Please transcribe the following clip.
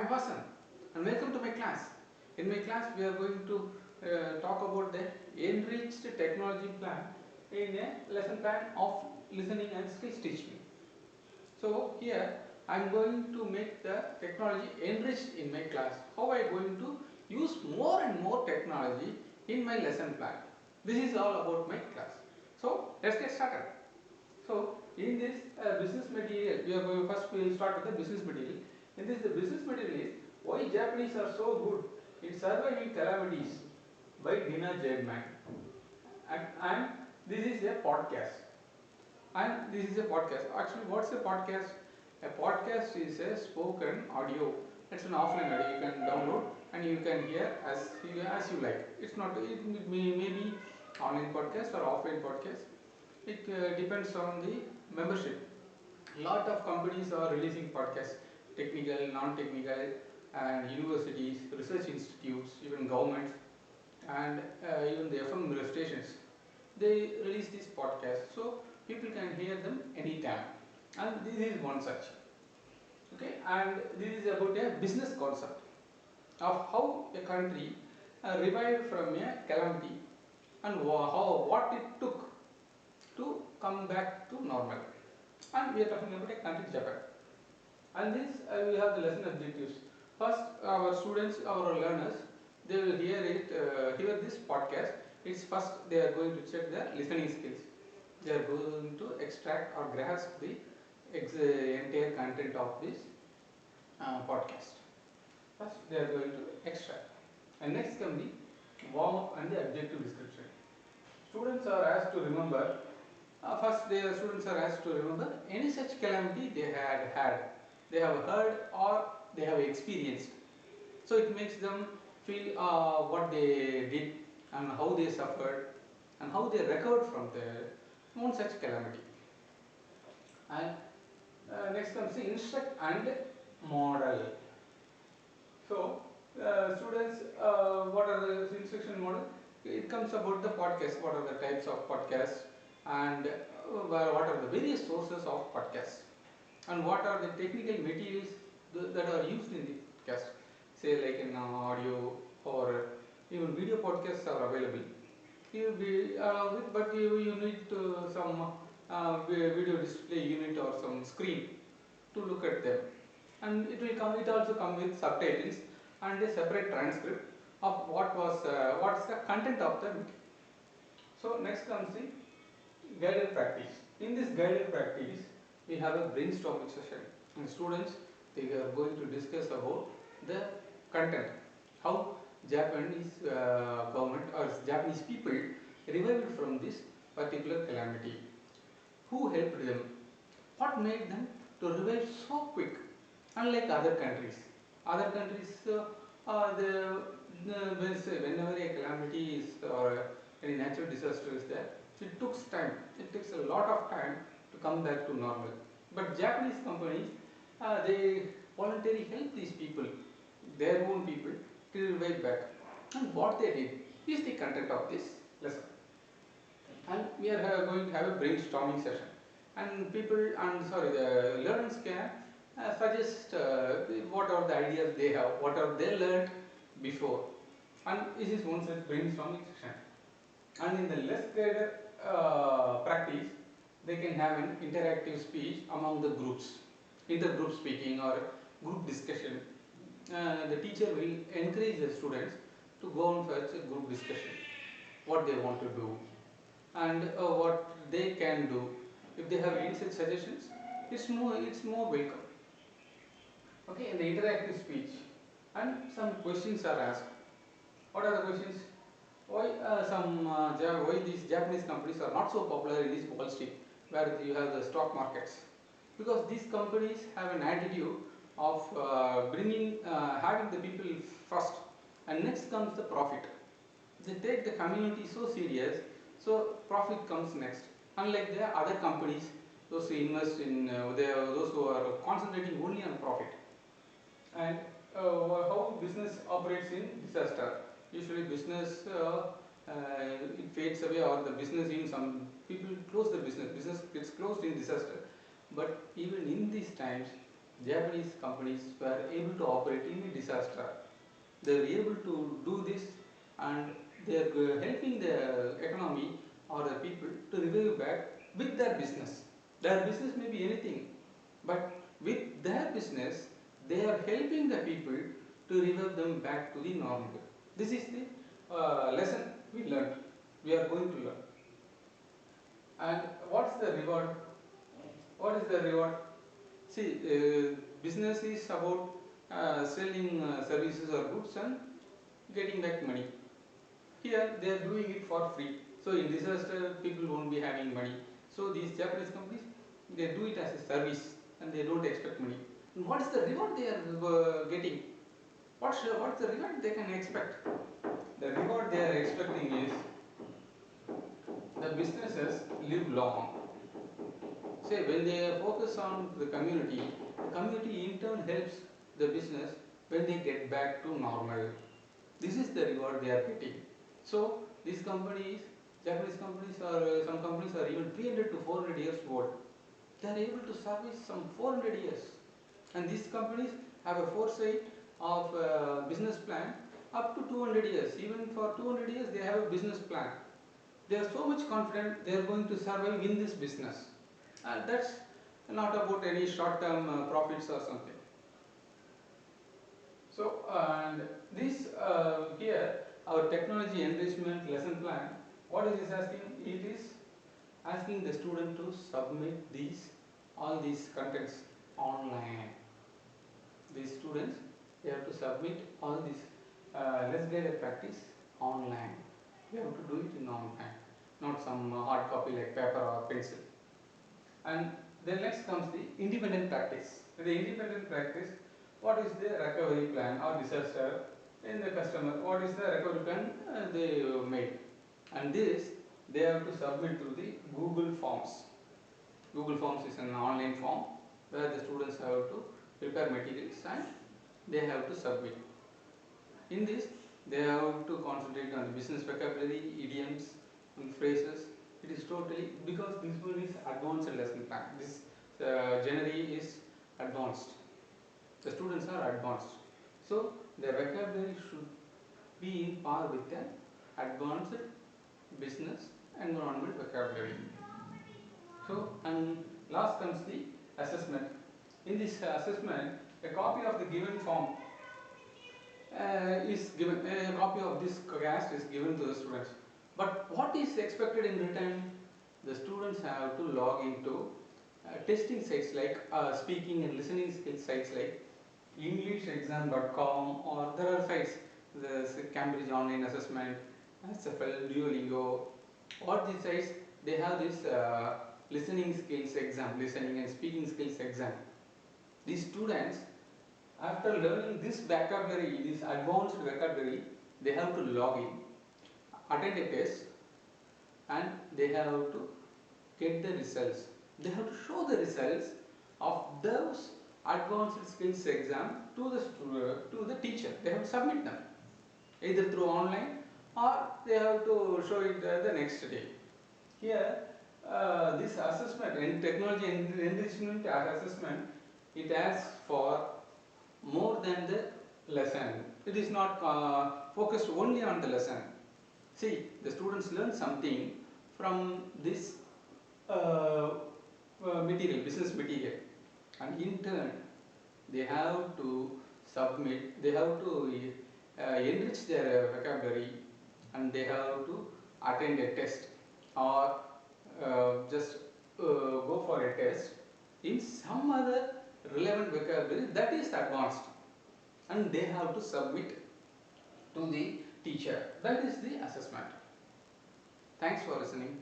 am Vasan and welcome to my class. In my class we are going to talk about the enriched technology plan in a lesson plan of listening and skills teaching. So here I am going to make the technology enriched in my class. How I am going to use more and more technology in my lesson plan. This is all about my class. So let's get started. So in this business material, we will start with the business material. In this, the business material is why Japanese are so good in surviving calamities by Dina Jadman. And this is a podcast. And this is a podcast. Actually, what's a podcast? A podcast is a spoken audio. It's an offline audio you can download and you can hear as you like. It's not. It may be online podcast or offline podcast. It depends on the membership. Lot of companies are releasing podcasts, technical, non-technical, and universities, research institutes, even governments, and even the FM stations. They release these podcasts, so people can hear them anytime. And this is one such. Okay, and this is about a business concept of how a country revived from a calamity and what it took to come back to normal. And we are talking about a country, Japan. And this we have the lesson objectives. First, our students, our learners, they will hear this podcast. It's first they are going to check their listening skills. They are going to extract or grasp the entire content of this podcast. First, they are going to extract. And next come the warm up and the objective description. Students are asked to remember. First, the students are asked to remember any such calamity they had, they have heard or they have experienced. So it makes them feel what they did and how they suffered and how they recovered from their own such calamity. And next comes the instruct and model. So students, what are the instruction model? It comes about the podcast. What are the types of podcasts? And what are the various sources of podcasts, and what are the technical materials that are used in the podcast, say like in audio or even video podcasts are available. You will be but you need some video display unit or some screen to look at them, and it also come with subtitles and a separate transcript of what's the content of the meeting. So next comes the guided practice. In this guided practice, we have a brainstorming session. And students, they are going to discuss about the content, how Japanese government or Japanese people revived from this particular calamity, who helped them, what made them to revive so quick, unlike other countries. Other countries, whenever a calamity is or any natural disaster is there, it takes time. It takes a lot of time to come back to normal. But Japanese companies, they voluntarily help these people, their own people, to revive back. And what they did is the content of this lesson. And we are going to have a brainstorming session. And the learners can suggest what are the ideas they have, what are they learned before. And this is one such brainstorming session. And in the less guided practice, they can have an interactive speech among the groups, intergroup speaking or group discussion. The teacher will encourage the students to go on for a group discussion, what they want to do and what they can do. If they have any such suggestions, it's more welcome. Okay, in the interactive speech, and some questions are asked. What are the questions? Why why these Japanese companies are not so popular in this Wall Street, where you have the stock markets? Because these companies have an attitude of having the people first, and next comes the profit. They take the community so serious, so profit comes next. Unlike the other companies, those who invest in those who are concentrating only on profit. And how business operates in disaster. Usually business it fades away, or the business, in some people close the business gets closed in disaster. But even in these times, Japanese companies were able to operate in a disaster. They were able to do this, and they are helping the economy or the people to revive back with their business. Their business may be anything, but with their business, they are helping the people to revive them back to the normal. This is the lesson we learned. We are going to learn. And what's the reward? What is the reward? See, business is about selling services or goods and getting back money. Here they are doing it for free. So in disaster, people won't be having money. So these Japanese companies, they do it as a service and they don't expect money. And what is the reward they are getting? What's the reward they can expect? The reward they are expecting is the businesses live long. Say when they focus on the community in turn helps the business when they get back to normal. This is the reward they are getting. So these companies, Japanese companies or some companies are even 300 to 400 years old. They are able to service some 400 years. And these companies have a foresight of business plan up to 200 years. Even for 200 years they have a business plan. They are so much confident they are going to survive in this business. And that's not about any short-term profits or something. So, and this here, our technology enrichment lesson plan, what is this asking? It is asking the student to submit all these contents online. These students, they have to submit all these let's get a practice online. We have to do it in online, not some hard copy like paper or pencil. And then next comes the independent practice. In the independent practice, what is the recovery plan or disaster in the customer? What is the recovery plan they made? And this they have to submit through the Google Forms. Google Forms is an online form where the students have to prepare materials and they have to submit. In this, they have to concentrate on business vocabulary, idioms, and phrases. It is totally because this one is advanced lesson plan. This January is advanced. The students are advanced, so their vocabulary should be in par with the advanced business environment vocabulary. So, and last comes the assessment. In this assessment, a copy of the given form is given. A copy of this cast is given to the students. But what is expected in return? The students have to log into testing sites like speaking and listening skill sites like EnglishExam.com, or there are sites, the Cambridge Online Assessment, SFL, Duolingo. All these sites, they have this listening skills exam, listening and speaking skills exam. These students, after learning this vocabulary, this advanced vocabulary, they have to log in, attend a test, and they have to get the results. They have to show the results of those advanced skills exam to the teacher. They have to submit them either through online or they have to show it the next day. Here, this assessment in technology enrichment assessment, it asks for more than the lesson. It is not focused only on the lesson. See, the students learn something from this material, business material, and in turn they have to submit, they have to enrich their vocabulary, and they have to attend a test or just go for a test in some other relevant vocabulary that is advanced, and they have to submit to the teacher. That is the assessment. Thanks for listening.